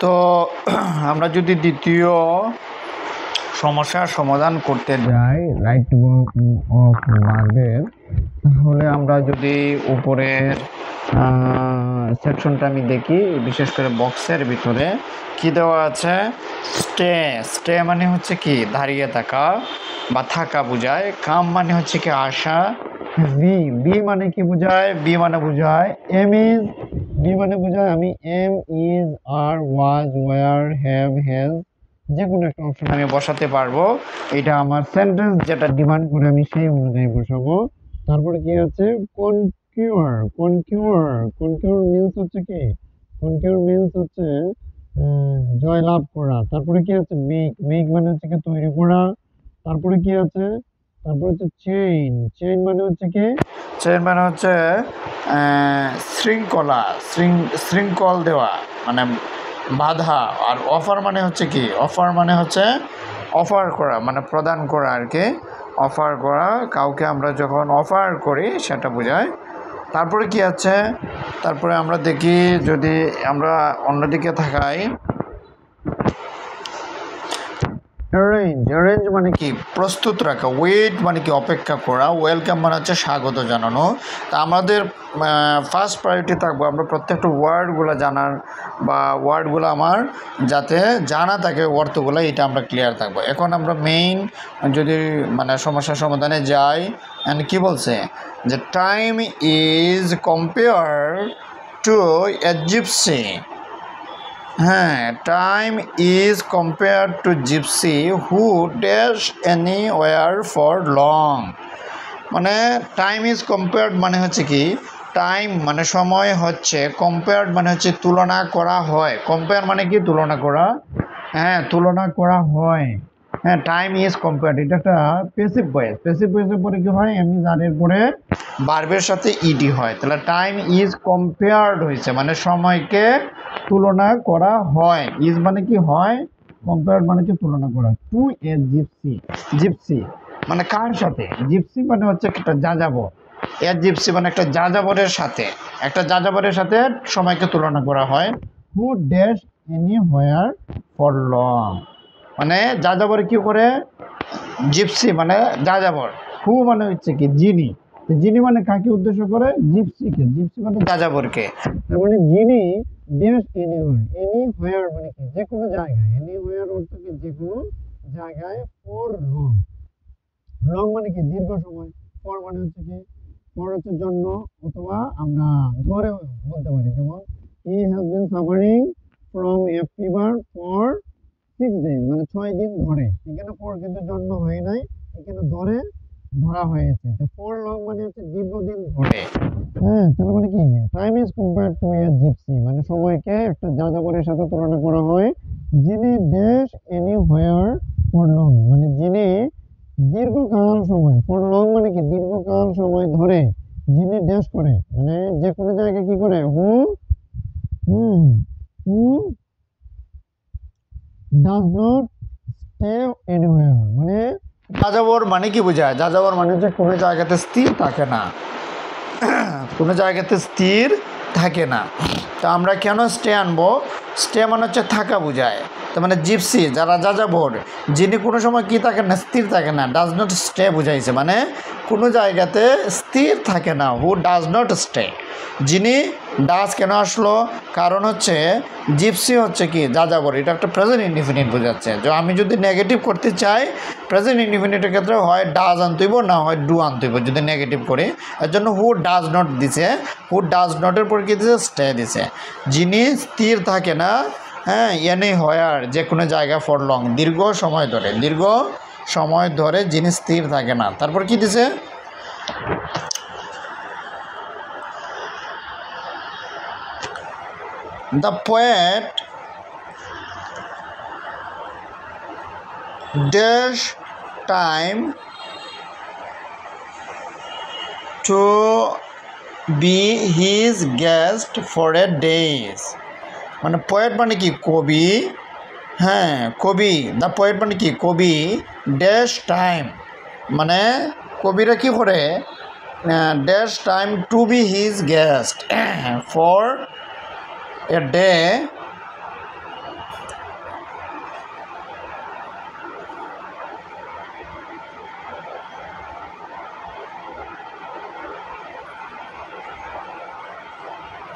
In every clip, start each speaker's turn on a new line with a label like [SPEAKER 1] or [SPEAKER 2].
[SPEAKER 1] তো আমরা যদি দ্বিতীয় সমস্যার সমাধান করতে যাই রাইট অফ ভার্বের, তাহলে আমরা যদি উপরের সেকশনটা আমি দেখি, বিশেষ করে বক্সের ভিতরে কি দেওয়া আছে, স্টে। স্টে মানে হচ্ছে কি দাঁড়িয়ে থাকা বা থাকা বোঝায়। কাম মানে হচ্ছে কি আসা। বি বি মানে কি বোঝায়, বি মানে বোঝায় এম ইজ, বি মানে বোঝায় আমি am is are was were have has যে কোনো একটা অপশন আমি বসাতে পারবো। এটা আমার সেন্টেন্স যেটা ডিমান্ড করে আমি সেই অনুযায়ী বসাবো। তারপরে কি আছে কনকিউর, কনকিউর, কনকিউর মিন্স হচ্ছে কি, কনকিউর মিন্স হচ্ছে জয়লাভ করা। তারপরে কি আছে মেক, মেক মানে হচ্ছে কি তৈরি করা। তারপরে কি আছে, তারপরে হচ্ছে চেইন, চেইন মানে হচ্ছে কি, চেইন মানে হচ্ছে শৃঙ্খলা, শৃঙ্খল দেওয়া মানে বাধা। আর অফার মানে হচ্ছে কি, অফার মানে হচ্ছে অফার করা মানে প্রদান করা আর কি, অফার করা কাউকে আমরা যখন অফার করি সেটা বোঝায়। তারপরে কি আছে, তারপরে আমরা দেখি যদি আমরা অন্যদিকে থাকাই, অ্যারেঞ্জ, অ্যারেঞ্জ মানে কি প্রস্তুত রাখা। ওয়েট মানে কি অপেক্ষা করা। ওয়েলকাম মানে হচ্ছে স্বাগত জানানো। তা আমাদের ফার্স্ট প্রায়োরিটি থাকবো আমরা প্রত্যেকটা ওয়ার্ডগুলো জানার, বা ওয়ার্ডগুলো আমার যাতে জানা থাকে অর্থগুলো, এটা আমরা ক্লিয়ার থাকবো। এখন আমরা মেইন যদি মানে সমস্যার সমাধানে যাই, অ্যান্ড কি বলছে যে time is compare to a gypsy. হ্যাঁ, time is compare to gypsy who dash anywhere for long. মানে টাইম ইজ কম্পেয়ার্ড মানে হচ্ছে কি, টাইম মানে সময় হচ্ছে, কম্পেয়ার্ড মানে হচ্ছে তুলনা করা হয়। কম্পেয়ার মানে কি তুলনা করা, হ্যাঁ তুলনা করা হয়। হ্যাঁ, টাইম ইজ কম্পেয়ার্ড এটা একটা প্যাসিভ ভয়েস। প্যাসিভ ভয়েসের পরে কি হয়, এমনি জারের পরে ভার্বের সাথে ইডি হয়। তাহলে টাইম ইজ কম্পেয়ার্ড হয়েছে মানে সময়কে তুলনা করা হয়। ইজ মানে কি হয়, কম্পেয়ার্ড মানে হচ্ছে তুলনা করা। টু এ জিপসি, জিপসি মানে কার সাথে, জিপসি মানে হচ্ছে একটা যাযাবর। এ জিপসি মানে একটা যাযাবরের সাথে, একটা যাযাবরের সাথে সময়কে তুলনা করা হয়। Who dash anywhere for long মানে যাযাবর কি করে, জিপসি মানে যাযাবর। হু মানে হচ্ছে কি যিনি, যিনি মানে কাকে উদ্দেশ্য করে, জিপসিকে, জিপসি মানে যাযাবরকে। তার মানে যিনি ড্যাশ এনিওয়ার, এনি হোয়ার মানে কি যে কোনো জায়গায়, এনি হোয়ার অর্থ কি যে কোনো জায়গায়, ফর লং, লং মানে কি দীর্ঘ সময়, ফর মানে হচ্ছে কি, ফর হচ্ছে জন্য, অথবা আমরা ধরে বলতে পারি, যেমন he has been suffering from a fever for 6 days মানে 6 দিন ধরে। এখানে ফর কিন্তু জন্য হয় নাই, এখানে ধরে ধরা হয়েছে। তো ফর লং মানে হচ্ছে দীর্ঘদিন ধরে। হ্যাঁ, তার মানে কি time is compared to a gypsy মানে সময়কে একটা যাযাবরের সাথে তুলনা করা হয়। যিনি dash anywhere for long মানে যিনি দীর্ঘকাল সময়, ফর লং মানে কি দীর্ঘকাল সময় ধরে, যিনি ড্যাশ করে মানে যে কোনো জায়গায় কি করে, who who does not stay anywhere মানে যাযাবর মানে কি বোঝায়, যাযাবর মানে হচ্ছে কোনো জায়গাতে স্থির থাকে না, কোনো জায়গাতে স্থির থাকে না। তো আমরা কেন স্টে আনবো, স্টে মানে হচ্ছে থাকা বোঝায়। তার মানে জিপসি যারা যাযাবর, যিনি কোনো সময় কি থাকে না, স্থির থাকে না। ডাজ নট স্টে বুঝাইছে মানে কোনো জায়গাতে স্থির থাকে না। হু ডাজ নট স্টে, যিনি, ডাজ কেন আসলো, কারণ হচ্ছে জিপসি হচ্ছে কি যাযাবর, এটা একটা প্রেজেন্ট ইনডিফিনিট বোঝাচ্ছে। যে আমি যদি নেগেটিভ করতে চাই প্রেজেন্ট ইনডিফিনিটের ক্ষেত্রে হয় ডাজ আনতেইব, না হয় ডু আনতেইব যদি নেগেটিভ করি। এর জন্য হু ডাজ নট দিছে, হু ডাজ নটের পর কি দিছে, স্টে দিছে। যিনি স্থির থাকে না, হ্যাঁ এনি হোয়ার যে কোনো জায়গা, ফর লং দীর্ঘ সময় ধরে, দীর্ঘ সময় ধরে যিনি স্থির থাকে না। তারপর কি দিছে, the poet dash time to be his guest for a days মানে পোয়েট মানে কি কবি, হ্যাঁ কবি, দ্য পোয়েট মানে কি কবি, ড্যাশ টাইম মানে কবিরা কি করে, dash time to be his guest for a day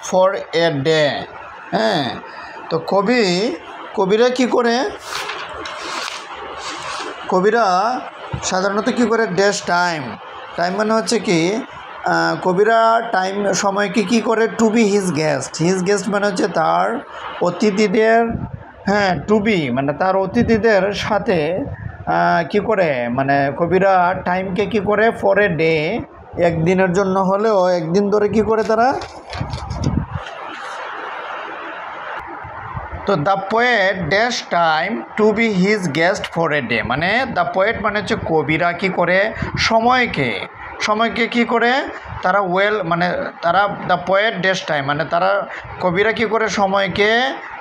[SPEAKER 1] for a day. হ্যাঁ, তো কবিরা কি করে, কবিরা সাধারণত কি করে ড্যাশ টাইম, টাইম মানে হচ্ছে কি কবিরা টাইম সময়কে কি করে টু বি হিজ গেস্ট মানে হচ্ছে তার অতিথিদের, হ্যাঁ টু বি মানে তার অতিথিদের সাথে কি করে মানে কবিরা টাইমকে কি করে ফর এ ডে, একদিনের জন্য হলেও একদিন ধরে কি করে তারা। তো the poet dash time to be his guest for a day, মানে দ্য পোয়েট মানে হচ্ছে কবিরা কি করে সময়কে কি করে তারা মানে তারা দ্য পোয়েট ড্যাশ টাইম মানে তারা কবিরা কি করে সময়কে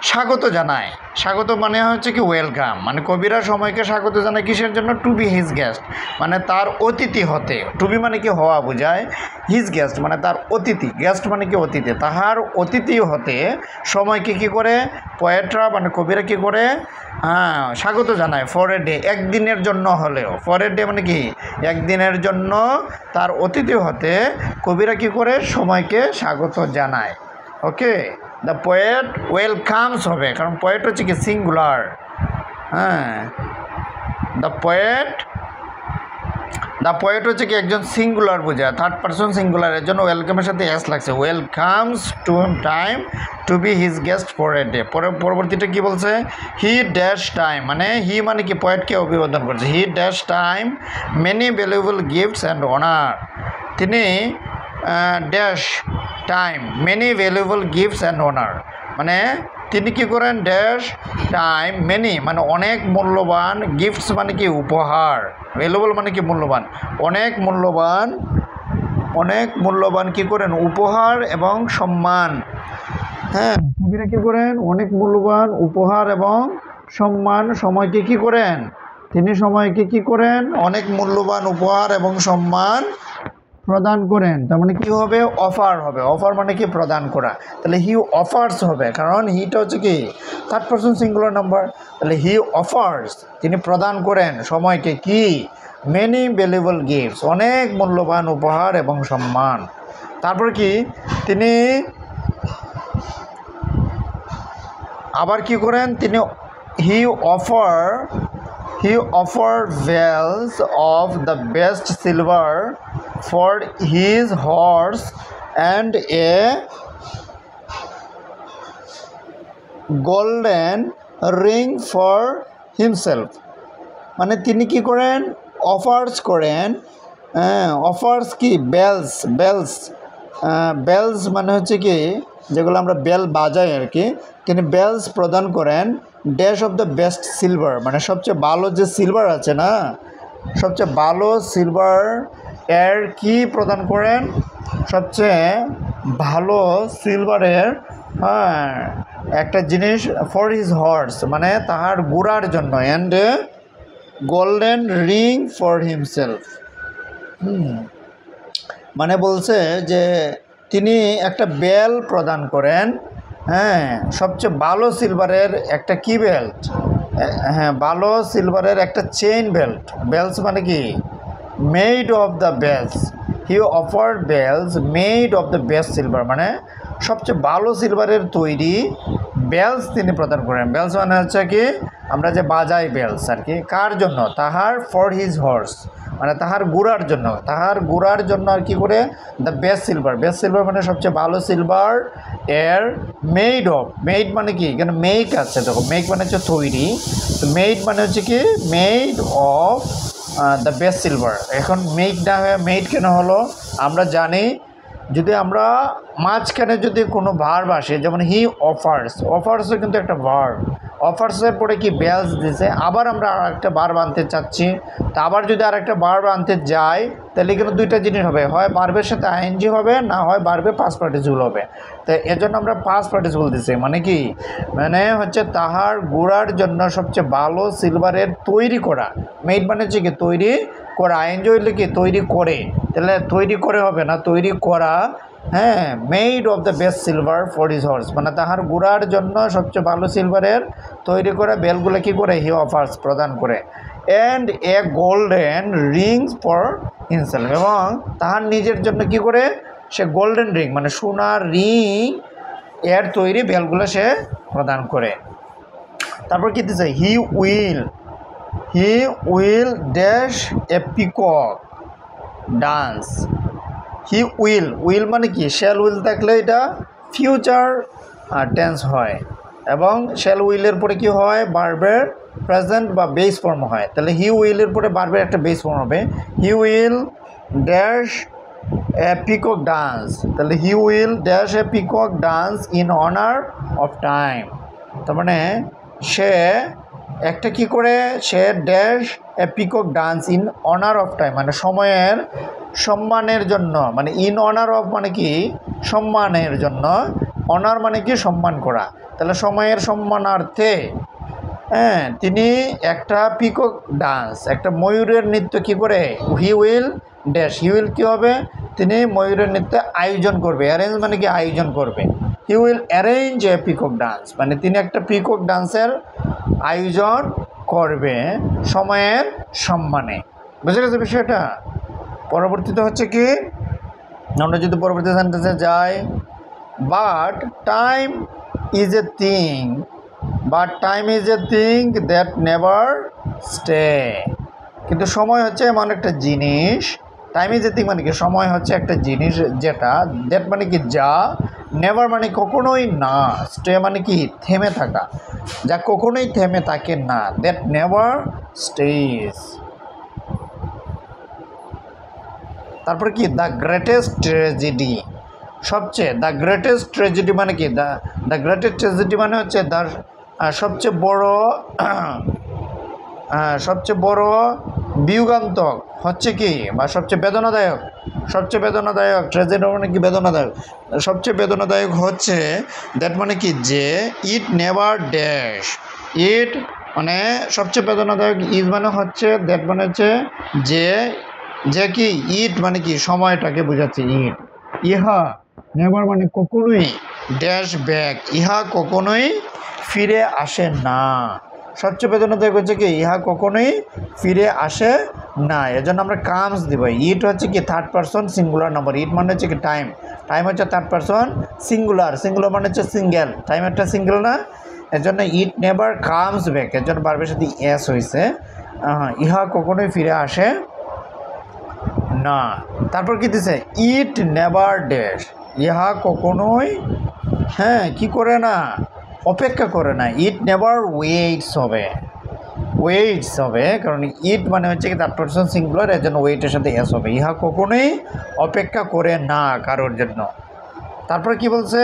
[SPEAKER 1] স্বাগত জানায়। স্বাগত মানে হচ্ছে কি ওয়েলকাম, মানে কবিরা সময়কে স্বাগত জানায় কিসের জন্য, টু বি হিজ গেস্ট মানে তার অতিথি হতে, টু বি মানে কি হওয়া বোঝায়, হিজ গেস্ট মানে তার অতিথি, গেস্ট মানে কি অতিথি, তাহার অতিথি হতে সময়কে কি করে পোয়েটরা মানে কবিরা কি করে স্বাগত জানায় ফর এ ডে, একদিনের জন্য হলেও। ফর এ ডে মানে কি একদিনের জন্য তার অতিথি হতে কবিরা কি করে সময়কে স্বাগত জানায়। ওকে, দ্য পোয়েট ওয়েলকামস হবে, কারণ পোয়েট হচ্ছে কি সিঙ্গুলার। হ্যাঁ, দ্য পোয়েট হচ্ছে কি একজন সিঙ্গুলার বোঝায়, থার্ড পারসন সিঙ্গুলার, এর জন্য ওয়েলকামের সাথে এস লাগছে, welcomes to time to be his guest for a day. পরবর্তীটা কি বলছে, হি ড্যাশ টাইম মানে হি মানে কি পোয়েটকে অভিবাদন করছে, he dash time many valuable gifts and honour, তিনি dash time many valuable gifts and honour মানে তিনি কি করেন ড্যাশ টাইম মেনি মানে অনেক মূল্যবান, গিফটস মানে কি উপহার, ভ্যালুয়েবল মানে কি মূল্যবান, অনেক মূল্যবান কি করেন উপহার এবং সম্মান। হ্যাঁ, কবিরা কি করেন অনেক মূল্যবান উপহার এবং সম্মান সময়কে কি করেন, তিনি সময়কে কি করেন অনেক মূল্যবান উপহার এবং সম্মান প্রদান করেন। তার মানে কি হবে, অফার হবে, অফার মানে কি প্রদান করা, তাহলে হি অফার্স হবে, কারণ হিটা হচ্ছে কি থার্ড পারসন সিঙ্গুলার নাম্বার, তাহলে হি অফার্স তিনি প্রদান করেন সময়কে কি মেনি ভ্যালুয়েবল গিফটস অনেক মূল্যবান উপহার এবং সম্মান। তারপর কি তিনি আবার কি করেন, তিনি হি offered bells of the best silver for his horse and a golden ring for himself মানে তিনি কি করেন অফার্স করেন, অফার্স কি বেলস মানে হচ্ছে কি যেগুলো আমরা বেল বাজাই আর কি, তিনি বেলস প্রদান করেন dash of the best silver মানে সবচেয়ে ভালো যে সিলভার আছে না, সবচেয়ে ভালো সিলভার এর কি প্রদান করেন, সবচেয়ে ভালো সিলভারের একটা জিনিস ফর হিজ হর্স মানে তাহার ঘোড়ার জন্য, and golden ring for himself. মানে বলছে যে তিনি একটা বেল প্রদান করেন, হ্যাঁ সবচেয়ে ভালো সিলভারের একটা কি বেল্ট, হ্যাঁ ভালো সিলভারের একটা চেইন বেলস মানে কি made of the bells, he offered bells made of the best silver মানে সবচেয়ে ভালো সিলভারের তৈরি বেলস তিনি প্রদান করেন। বেলস মানে হচ্ছে কি আমরা যে বাজাই বেলস আর কি, কার জন্য, তাহার ফর হিজ হর্স মানে তাহার গুড়ার জন্য আর কি করে দ্য বেস্ট সিলভার মানে সবচেয়ে ভালো সিলভার এর মেড মানে কি এখানে মেক আছে, দেখো মেক মানে হচ্ছে তৈরি, তো মেড মানে হচ্ছে কি made of the best silver. এখন মেক না হয়ে মেড কেন হলো, আমরা জানি যদি আমরা মাঝখানে যদি কোনো ভার্ব আসে যেমন হি অফার্সও কিন্তু একটা ভার্ব, অফার্সের পরে কি বেলস দিছে, আবার আমরা আরেকটা ভার্ব আনতে চাচ্ছি, তা আবার যদি আরেকটা ভার্ব আনতে যাই তাহলে কিন্তু দুইটা জিনিস হবে, হয় ভার্বের সাথে আইএনজি হবে, না হয় ভার্বে পাস্ট পার্টিসিপল হবে। তো এজন্য আমরা পাস্ট পার্টিসিপল দিছি, মানে কি মানে হচ্ছে তাহার গোড়ার জন্য সবচেয়ে ভালো সিলভারের তৈরি করা, মেড মানে হচ্ছে কি তৈরি করা, আইএনজি হইলে কি তৈরি করে, তাহলে তৈরি করে হবে না তৈরি করা, হ্যাঁ made of the best silver for his horse মানে তাহার গোড়ার জন্য সবচেয়ে ভালো সিলভারের তৈরি করা বেলগুলো কী করে হি অফার্স প্রদান করে, and a golden Rings for himself এবং তাহার নিজের জন্য কি করে সে গোল্ডেন রিং মানে সোনার রিং এর তৈরি বেলগুলো সে প্রদান করে। তারপর কি দিচ্ছে, হি will dash a peacock dance. He will মানে কি, শ্যাল উইল থাকলে এটা ফিউচার টেন্স হয়, এবং শ্যাল উইলের পরে কি হয়, ভার্বের প্রেজেন্ট বা বেস ফর্ম হয়। তাহলে হি উইলের পরে ভার্বের একটা বেস ফর্ম হবে, he will dash a peacock dance. তাহলে he will dash a peacock dance in honour of time. তার মানে সে একটা কি করে, সে dash a peacock dance in honour of time, মানে সময়ের সম্মানের জন্য, মানে ইন অনার অফ মানে কি সম্মানের জন্য, অনার মানে কি সম্মান করা, তাহলে সময়ের সম্মানার্থে তিনি একটা পিকক ডান্স, একটা ময়ূরের নৃত্য কি করে, he will dash, he will কী হবে, তিনি ময়ূরের নৃত্য আয়োজন করবে, অ্যারেঞ্জ মানে কি আয়োজন করবে, he will arrange a peacock dance, মানে তিনি একটা পিকক ডান্সের আয়োজন করবে সময়ের সম্মানে। বুঝে গেছে বিষয়টা? পরবর্তীতে হচ্ছে কি, আমরা যদি পরবর্তী সেন্টেন্সে যাই, but time is a thing that never stay. কিন্তু সময় হচ্ছে এমন একটা জিনিস, টাইম ইজ এ থিং মানে কি সময় হচ্ছে একটা জিনিস যেটা, দ্যাট মানে কি যা, নেভার মানে কখনোই না, স্টে মানে কি থেমে থাকা, যা কখনোই থেমে থাকে না, দ্যাট নেভার স্টেজ। তারপরে কি, দ্য গ্রেটেস্ট ট্র্যাজেডি, সবচেয়ে, দ্য গ্রেটেস্ট ট্র্যাজেডি মানে কি, দ্য গ্রেটেস্ট ট্র্যাজেডি মানে হচ্ছে সবচেয়ে বড় বিয়োগান্তক হচ্ছে কি, বা সবচেয়ে বেদনাদায়ক ট্র্যাজেডি মানে কি বেদনাদায়ক, সবচেয়ে বেদনাদায়ক হচ্ছে দ্যাট মানে কি যে, ইট নেভার ড্যাশ, ইট মানে সবচেয়ে বেদনাদায়ক, ইজ মানে হচ্ছে, দ্যাট মানে হচ্ছে যে কি, ইট মানে কি সময়টাকে বোঝাচ্ছে, ইহা নেভার মানে কখনোই, ড্যাশ ব্যাক, ইহা কখনোই ফিরে আসে না। সবচেয়ে বেদনাদায়ক হচ্ছে কি, ইহা কখনোই ফিরে আসে না, এজন্য আমরা কামস দিব। ইট হচ্ছে কি থার্ড পারসন সিঙ্গুলার নাম্বার, ইট মানে হচ্ছে কি টাইম হচ্ছে থার্ড পারসন সিঙ্গুলার মানে হচ্ছে সিঙ্গেল, টাইম একটা সিঙ্গেল না, এর জন্য ইট নেভার কামস ব্যাক, এর জন্য ভার্বের সাথে এস হয়েছে, ইহা কখনোই ফিরে আসে না। তারপর কি দিছে, ইট নেভার ড্যাশ, ইহা কখনোই কি করে না, অপেক্ষা করে না, ইট নেভার ওয়েটস হবে, কারণ ইট মানে হচ্ছে কি থার্ড পারসন সিঙ্গুলার, এর জন্য ওয়েটের সাথে এস হবে, ইহা কখনোই অপেক্ষা করে না কারোর জন্য। তারপর কি বলছে,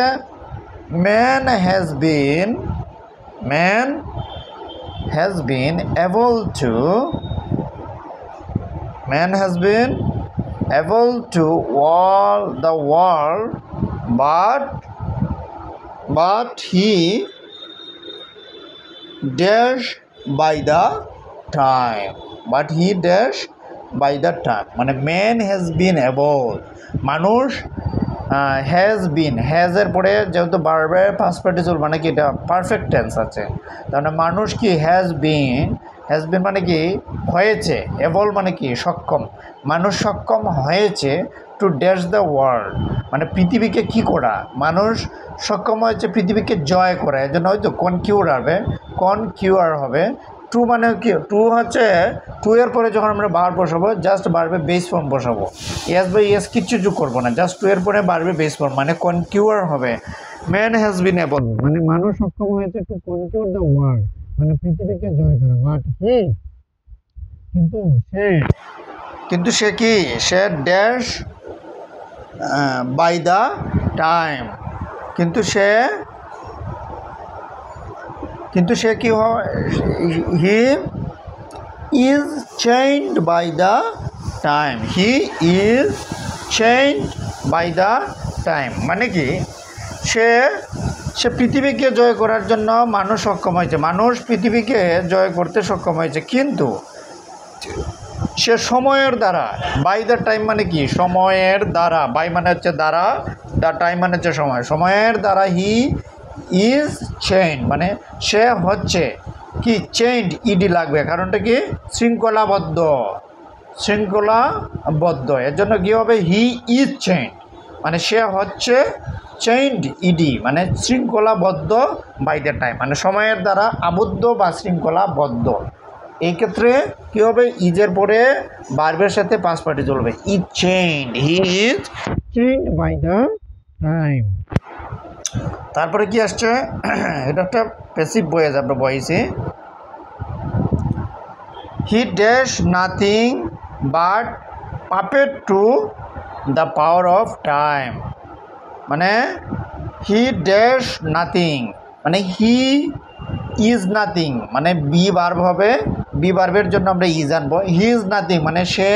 [SPEAKER 1] man has been able to wall the world, but he dash by the time, মানে man has been able, মানুষ হ্যাজ এর পরে যেহেতু ভার্বের পাস্ট পার্টিসিপল মানে কি এটা পারফেক্ট টেন্স আছে, তাহলে মানুষ কি হ্যাজ বিন মানে কি হয়েছে, এবল মানে কি সক্ষম, মানুষ সক্ষম হয়েছে টু ড্যাশ দ্য ওয়ার্ল্ড, মানে পৃথিবীকে কি করা, মানুষ সক্ষম হয়েছে পৃথিবীকে জয় করা, এর জন্য হয়তো কনকিউর হবে। টু মানে কি, টু হচ্ছে টু এর পরে যখন আমরা ভার্ব বসাবো জাস্ট ভার্বে বেস ফর্ম বসাবো, এস বাই এস কিচ্ছু যোগ করবো না, জাস্ট টু এর পরে ভার্বে বেস ফর্ম মানে কনকিউর হবে। ম্যান হ্যাজ বিন এবল মানে মানুষ সক্ষম হয়েছে টু কনকিউর দ্য ওয়ার্ল্ড, মানে পৃথিবীকে জয় করা, বাট হি কিন্তু সে কি, সে ড্যাশ বাই দ্য টাইম, কিন্তু সে কি হয়, he is changed by the time, মানে কি সে পৃথিবীকে জয় করার জন্য মানুষ সক্ষম হয়েছে, মানুষ পৃথিবীকে জয় করতে সক্ষম হয়েছে, কিন্তু সে সময়ের দ্বারা, বাই দ্য টাইম মানে কি সময়ের দ্বারা, বাই মানে হচ্ছে দ্বারা, দ্য টাইম মানে হচ্ছে সময়ের দ্বারা, হি ইজ চেইন মানে সে হচ্ছে কি চেইনড, ইডি লাগবে, কারণটা কি শৃঙ্খলাবদ্ধ, এর জন্য কি হবে, হি ইজ চেইনড, মানে সে হচ্ছে চেইনড ইডি মানে শৃঙ্খলাবদ্ধ বাই দ্য টাইম মানে সময়ের দ্বারা আবদ্ধ বা শৃঙ্খলাবদ্ধ। এই ক্ষেত্রে কী হবে, ইজের পরে ভার্বের সাথে পাস্ট পার্টিসিপল হবে। Is chained, he is chained by the time. তারপরে কি আসছে, এটা একটা প্যাসিভ ভয়েস, আপনার ভয়েসে he dash nothing but puppet to the power of time মানে হি ড্যাশ নাথিং মানে হি ইজ নাথিং মানে বি ভার্ব হবে, বি ভার্বের জন্য আমরা ইজ আনবো। হি ইজ নাথিং মানে সে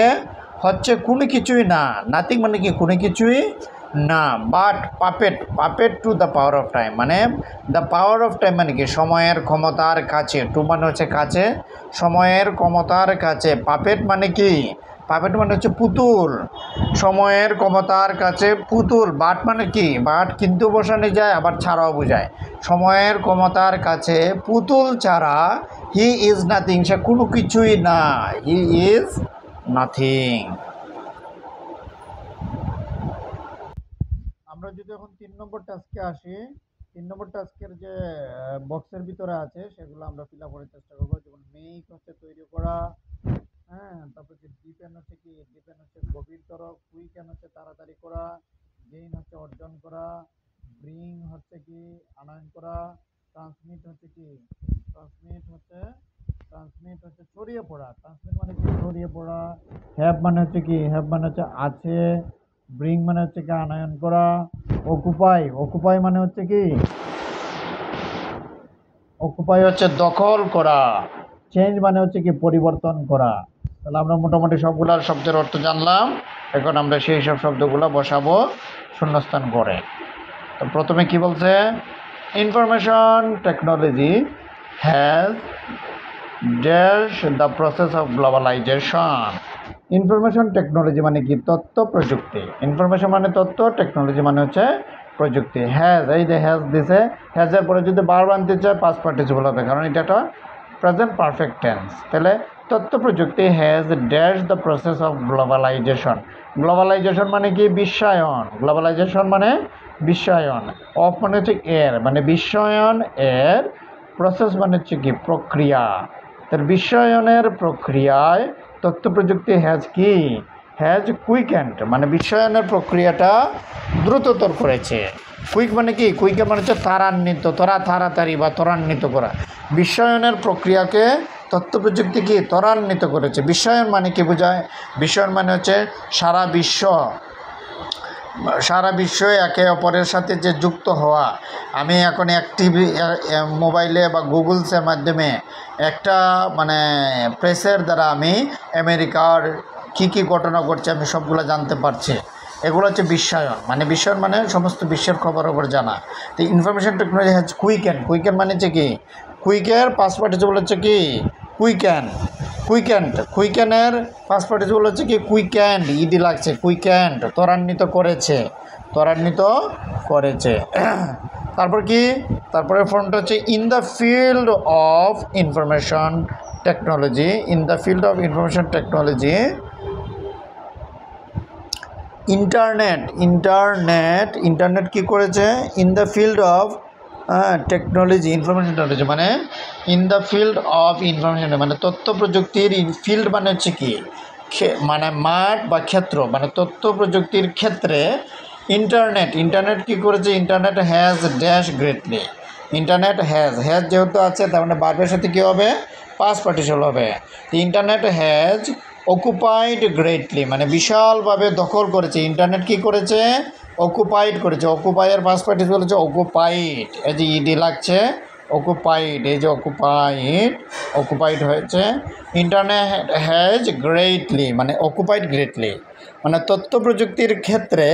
[SPEAKER 1] হচ্ছে কোনো কিছুই না, নাথিং মানে কি কোনো কিছুই না, but puppet to the power of time মানে দ্য পাওয়ার অফ টাইম মানে কি সময়ের ক্ষমতার কাছে, টু মানে হচ্ছে কাছে, সময়ের ক্ষমতার কাছে। পাপেট মানে কি, পাপেট মানে হচ্ছে পুতুল, সময়ের ক্ষমতার কাছে পুতুল। বাট মানে কি, বাট কিন্তু বসানো যায় আবার ছাড়াও বোঝায়। সময়ের ক্ষমতার কাছে পুতুল ছাড়া হি ইজ নাথিং সে কোনো কিছুই না, হি ইজ নাথিং। আমরা যদি এখন 3 নম্বর টাস্কে আসি, 3 নম্বর টাস্কের যে বক্সের ভিতরে আছে সেগুলো আমরা ফিল আপ করার চেষ্টা করবো। যেমন মেক হচ্ছে তৈরি করা, হ্যাঁ, তারপর যে ডিপেন্ড হচ্ছে কি, ডিপেন্ড হচ্ছে গভীরতর, কুইকেন হচ্ছে তাড়াতাড়ি করা, গেইন হচ্ছে অর্জন করা, ব্রিং হচ্ছে কি আনয়ন করা, ট্রান্সমিট হচ্ছে কি, ট্রান্সমিট হচ্ছে ছড়িয়ে পড়া, ট্রান্সমিট মানে কি ছড়িয়ে পড়া, হ্যাভ মানে হচ্ছে কি, হ্যাভ মানে হচ্ছে আছে, ব্রিং মানে হচ্ছে কি আনয়ন করা, অকুপাই মানে হচ্ছে কি, অকুপাই হচ্ছে দখল করা, চেঞ্জ মানে হচ্ছে কি পরিবর্তন করা। তাহলে আমরা মোটামুটি সবগুলার শব্দের অর্থ জানলাম। এখন আমরা সেই সব শব্দগুলো বসাবো শূন্যস্থান করে। তো প্রথমে কি বলছে, information technology has dash the process of globalization. Information technology মানে কি, তথ্য প্রযুক্তি। ইনফরমেশন মানে তথ্য, টেকনোলজি মানে হচ্ছে প্রযুক্তি। হ্যাজ, এই যে হ্যাজ দিছে, হ্যাজের পরে যদি ভার্ব আনতে চায় পাস্ট পার্টিসিপল হবে, কারণ এটা একটা প্রেজেন্ট পারফেক্ট টেন্স। তাহলে তথ্য প্রযুক্তি has dash the process of globalization. Globalization মানে কি, বিশ্বায়ন। গ্লোবালাইজেশন মানে বিশ্বায়ন। অফ মানে হচ্ছে এর, মানে বিশ্বায়ন এর, প্রসেস মানে হচ্ছে কি প্রক্রিয়া। তার বিশ্বায়নের প্রক্রিয়ায় তথ্য প্রযুক্তি হ্যাজ কুইকেন্ড মানে বিশ্বায়নের প্রক্রিয়াটা দ্রুততর করেছে। কুইক মানে কি, কুইক মানে হচ্ছে তারান্বিত, তাড়াতাড়ি বা ত্বরান্বিত করা। বিশ্বায়নের প্রক্রিয়াকে তথ্য প্রযুক্তি কি ত্বরান্বিত করেছে। বিশ্বায়ন মানে কি বোঝায়, বিশ্বায়ন মানে হচ্ছে সারা বিশ্ব একে অপরের সাথে যে যুক্ত হওয়া। আমি এখন মোবাইলে বা গুগলসের মাধ্যমে একটা মানে প্রেসের দ্বারা আমি আমেরিকার কী ঘটনা ঘটছে আমি সবগুলো জানতে পারছি। এগুলো হচ্ছে বিশ্বায়ন। মানে বিশ্বায়ন মানে সমস্ত বিশ্বের খবর জানা। তো ইনফরমেশন টেকনোলজি হচ্ছে কুইকেন মানে হচ্ছে কি, কুইকের পাস্ট পার্টিসিপল হচ্ছে কি কুইকেনের পাস্ট পার্টিসিপল হচ্ছে কি কুইকেন্ড, ইডি লাগছে, কুইকেন্ড ত্বরান্বিত করেছে। তারপর কি, তারপরে ফর্মটা হচ্ছে in the field of information technology. Internet কি করেছে, in the field of technology, information technology মানে in the field of information মানে তথ্য প্রযুক্তির, ফিল্ড মানে হচ্ছে কি মানে মাঠ বা ক্ষেত্র, মানে তথ্য প্রযুক্তির ক্ষেত্রে ইন্টারনেট কি করেছে, internet has dash greatly. Internet has যেহেতু আছে তার মানে ভার্বের সাথে কী হবে, পাস্ট পার্টিসিপল হবে। ইন্টারনেট হ্যাজ অকুপাইড গ্রেটলি মানে বিশালভাবে দখল করেছে। ইন্টারনেট কি করেছে, অকুপাইড করেছে। অকুপাইয়ের পাস্ট পার্টিসিপল হচ্ছে অকুপাইড, এই যে ইডি লাগছে, অকুপাইড, এই যে অকুপাইড হয়েছে। ইন্টারনেট হ্যাজ গ্রেটলি মানে অকুপাইড গ্রেটলি মানে তথ্য প্রযুক্তির ক্ষেত্রে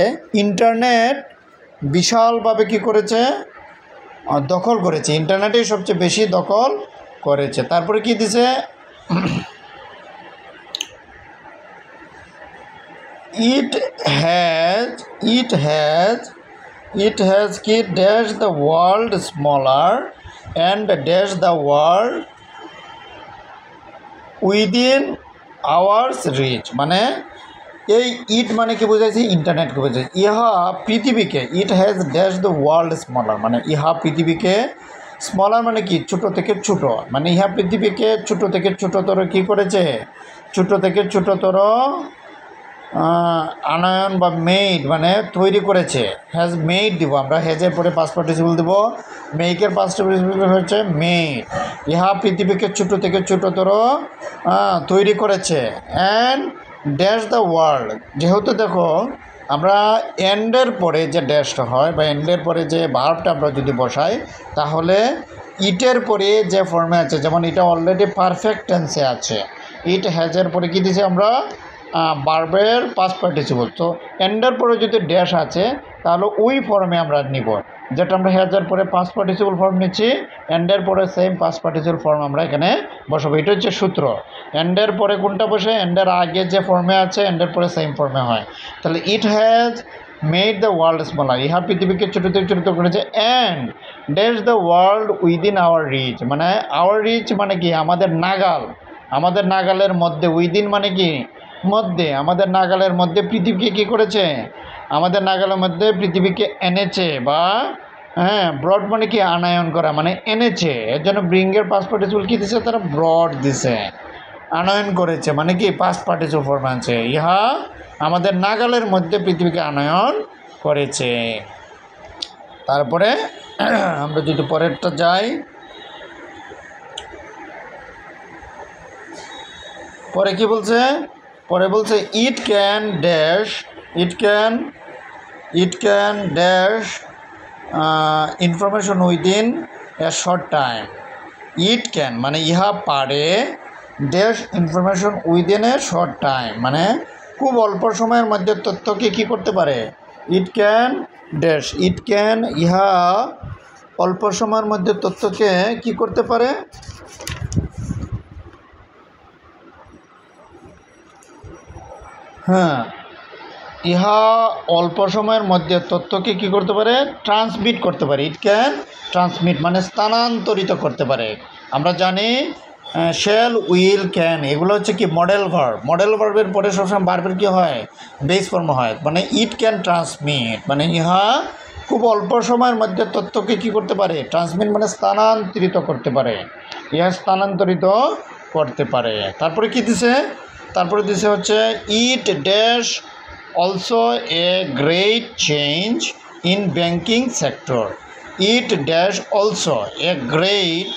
[SPEAKER 1] ইন্টারনেট বিশালভাবে কি করেছে, দখল করেছে। ইন্টারনেটেই সবচেয়ে বেশি দখল করেছে। তারপরে কি দিছে, it has কি dash the world smaller and dash the world within hours reach মানে এই ইট মানে কি বোঝাইছে, ইন্টারনেটকে বোঝাইছে। ইহা পৃথিবীকে, ইট has dash the world smaller, মানে ইহা পৃথিবীকে, স্মলার মানে কি ছোটো থেকে ছোটো, মানে ইহা পৃথিবীকে ছোটো থেকে ছোটোতর কী করেছে, ছোটো থেকে ছোটোতর আনয়ন বা মেড মানে তৈরি করেছে। হ্যাজ মেড দিব আমরা, হ্যাজের পরে পাস্ট পার্টিসিপল দেব, মেকের পাস্ট পার্টিসিপল হচ্ছে মেড। ইহা পৃথিবীকে ছোটো থেকে ছোটোতর তৈরি করেছে। অ্যান্ড ড্যাশ দ্য ওয়ার্ল্ড, যেহেতু দেখো আমরা এন্ডের পরে যে ড্যাশটা হয় বা এন্ডের পরে যে ভার্বটা আমরা যদি বসাই, তাহলে ইটের পরে যে ফর্মে আছে, যেমন এটা অলরেডি পারফেক্ট টেন্সে আছে, ইট হ্যাজের পরে কী দিয়েছে আমরা, ভার্বের পাস্ট পার্টিসিপল। তো এন্ডের পরে যদি ড্যাশ আছে তাহলে ওই ফর্মে আমরা নিব, যেটা আমরা হ্যাজের পরে পাস্ট পার্টিসিপল ফর্ম নিচ্ছি, এন্ডের পরে সেম পাস্ট পার্টিসিপল ফর্ম আমরা এখানে বসাবো। এটা হচ্ছে সূত্র। এন্ডের পরে কোনটা বসে, এন্ডের আগে যে ফর্মে আছে এন্ডের পরে সেম ফর্মে হয়। তাহলে it has made the world smaller, ইহা পৃথিবীকে ছোটো থেকে ছোটো করেছে। And dash the world within our reach, মানে আওয়ার রিচ মানে কি আমাদের নাগাল, আমাদের নাগালের মধ্যে, উইদিন মানে কি মধ্যে, আমাদের নাগালের মধ্যে পৃথিবীকে কী করেছে, আমাদের নাগালের মধ্যে পৃথিবীকে এনেছে, বা হ্যাঁ ব্রড মানে কি আনায়ন করা, মানে এনেছে। এর জন্য ব্রিঙ্গের পাস্ট পার্টিসিপল কী দিছে, তারা ব্রড দিছে, আনয়ন করেছে, মানে কি পাস্ট পার্টিসিপল ফর্ম আছে। ইহা আমাদের নাগালের মধ্যে পৃথিবীকে আনয়ন করেছে। তারপরে আমরা যদি পরেরটা যাই, পরে কি বলছে, পরে বলছে it can dash, it can dash information within a short time. It can মানে ইহা পারে, dash information within a short time মানে খুব অল্প সময়ের মধ্যে তথ্যকে কী করতে পারে, it can dash, it can ইহা অল্প সময়ের মধ্যে তথ্যকে কী করতে পারে, হ্যাঁ ইহা অল্প সময়ের মধ্যে তথ্যকে কী করতে পারে, ট্রান্সমিট করতে পারে। ইট ক্যান ট্রান্সমিট মানে স্থানান্তরিত করতে পারে। আমরা জানি শ্যাল, উইল, ক্যান এগুলো হচ্ছে কি মডেল ভার্ব, মডেল ভার্বের পরে সবসময় ভার্বের কী হয়, বেস ফর্ম হয়। মানে ইট ক্যান ট্রান্সমিট মানে ইহা খুব অল্প সময়ের মধ্যে তথ্যকে কী করতে পারে, ট্রান্সমিট মানে স্থানান্তরিত করতে পারে, ইহা স্থানান্তরিত করতে পারে। তারপরে কী দিছে, তারপরে দিছে হচ্ছে it dash also a great change in banking sector. It dash also a great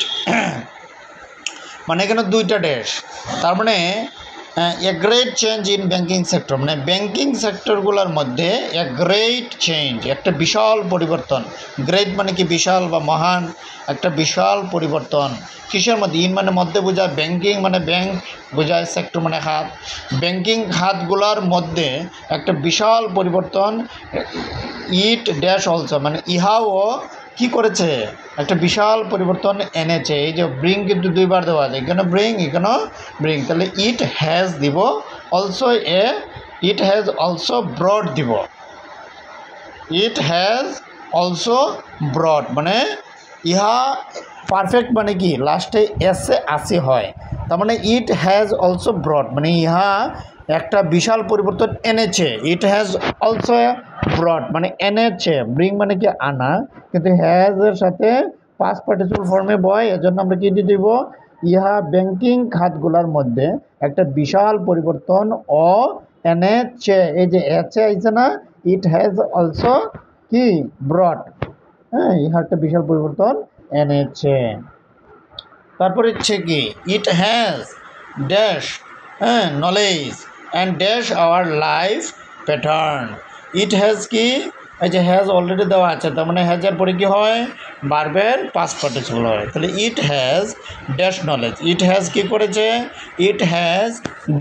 [SPEAKER 1] মানে এখানে দুইটা ড্যাশ, তার মানে a great change in banking sector মানে ব্যাঙ্কিং সেক্টরগুলোর মধ্যে এ গ্রেট চেঞ্জ একটা বিশাল পরিবর্তন। গ্রেট মানে কি বিশাল বা মহান, একটা বিশাল পরিবর্তন কিসের মধ্যে, ইন মানে মধ্যে বোঝায়, ব্যাঙ্কিং মানে ব্যাংক বোঝায়, সেক্টর মানে খাত, ব্যাঙ্কিং খাতগুলোর মধ্যে একটা বিশাল পরিবর্তন। ইট ড্যাশ অলসো মানে ইহাও কি করেছে, একটা বিশাল পরিবর্তন এনেছে। এই যে ব্রিং কিন্তু দুইবার দেওয়া যায়, এখানে ব্রিং এখানেও ব্রিং, তাহলে ইট হ্যাজ দিব, also a it has also broad দিব, ইট হ্যাজ অলসো ব্রড মানে ইহা পারফেক্ট মানে কি লাস্টে এসে আসি হয়, তার মানে ইট হ্যাজ অলসো ব্রড মানে ইহা একটা বিশাল পরিবর্তন এনেছে। ইট হ্যাজ অলসো ব্রড মানে এনেছে, ব্রিং মানে কি আনা, কিন্তু হ্যাজের সাথে পাস্ট পার্টিসিপল ফর্মে বয়, এজন্য আমরা কি দিয়ে দিব, ইহা ব্যাংকিং খাতগুলোর মধ্যে একটা বিশাল পরিবর্তন ও এনেছে। এই যে এসে আইছে না, ইট হ্যাজ অলসো কি ব্রড, হ্যাঁ ইহা একটা বিশাল পরিবর্তন এনেছে। তারপরে হচ্ছে কি ইট has dash knowledge and dash our life pattern. It has কি, এই যে হ্যাজ অলরেডি দেওয়া আছে, তার মানে হ্যাজের পরে কী হয়, ভার্বের পাস্ট পার্টিসিপল হয়। তাহলে it has dash knowledge, it has কী করেছে, it has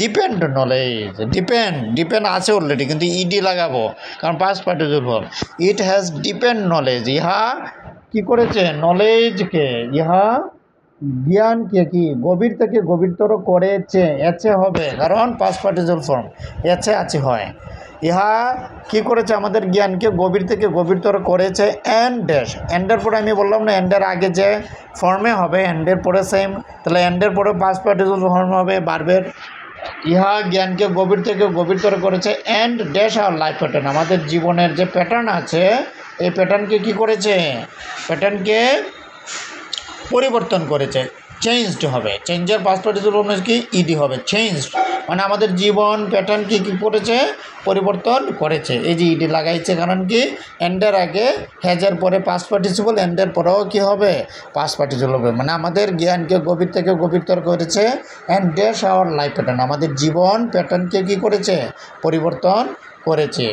[SPEAKER 1] depend knowledge, depend আছে অলরেডি কিন্তু ইডি লাগাবো কারণ past participle. It has depend knowledge, ইহা কী করেছে, নলেজকে ইহা জ্ঞানকে কি গভীর থেকে গভীরতর করেছে, এছে হবে কারণ পাস্ট পার্টিসিপল ফর্ম এছে আছে হয়। ইহা কি করেছে, আমাদের জ্ঞানকে গভীর থেকে গভীরতর করেছে। অ্যান্ড ড্যাশ, অ্যান্ডের পরে আমি বললাম না অ্যান্ডের আগে যে ফর্মে হবে অ্যান্ডের পরে সেম, তাহলে অ্যান্ডের পরে পাস্ট পার্টিসিপল ফর্ম হবে ভার্বের ইহা জ্ঞানকে গভীর থেকে গভীরতর করেছে and dash our life pattern, আমাদের জীবনের যে প্যাটার্ন আছে এই প্যাটার্নকে কী করেছে, প্যাটার্নকে পরিবর্তন করেছে, চেঞ্জড হবে। চেঞ্জের পাস্ট পার্টিসিপল কি ইডি হবে, চেঞ্জড মানে আমাদের জীবন প্যাটার্ন কি করেছে, পরিবর্তন করেছে। এই যে ইডি লাগাইছে কারণ কি এন্ডের আগে হ্যাজের পরে পাস্ট পার্টিসিপল, এন্ডের পরেও কি হবে, পাস্ট পার্টিসিপল হবে। মানে আমাদের জ্ঞানকে গভীর থেকে গভীরতর করেছে and dash our life pattern, আমাদের জীবন প্যাটার্নকে কি করেছে, পরিবর্তন করেছে।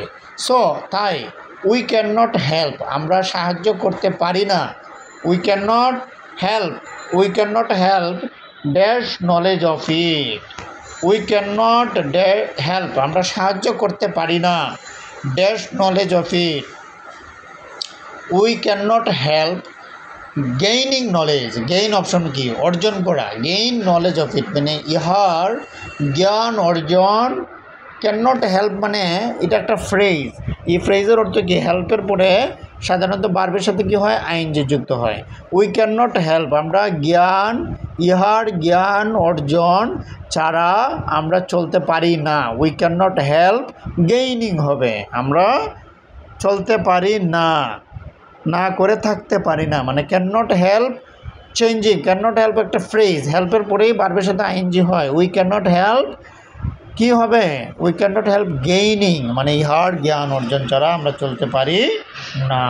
[SPEAKER 1] সো তাই উই ক্যান নট হেল্প, আমরা সাহায্য করতে পারি না, we can not help dash knowledge of it, we can not help আমরা সাহায্য করতে পারি না dash knowledge of it, we can not help gaining knowledge, gain option কি অর্জন করা, গেইন নলেজ অফ ইট মানে ইহার জ্ঞান অর্জন, ক্যান নট হেল্প মানে এটা একটা ফ্রেজ, এই ফ্রেজের অর্থ কি হেল্পের পরে সাধারণত ভার্বের সাথে কি হয়, আইএনজি যুক্ত হয়। উই ক্যান নট হেল্প আমরা জ্ঞান, ইহার জ্ঞান অর্জন ছাড়া আমরা চলতে পারি না, we can not help gaining হবে আমরা চলতে পারি না, না করে থাকতে পারি না মানে can not help changing, can not help একটা ফ্রেজ, হেল্পের পরেই ভার্বের সাথে আইএনজি হয়। উই ক্যান নট হেল্প কি হবে, we can not help gaining মানে ইহার জ্ঞান অর্জন ছাড়া আমরা চলতে পারি না।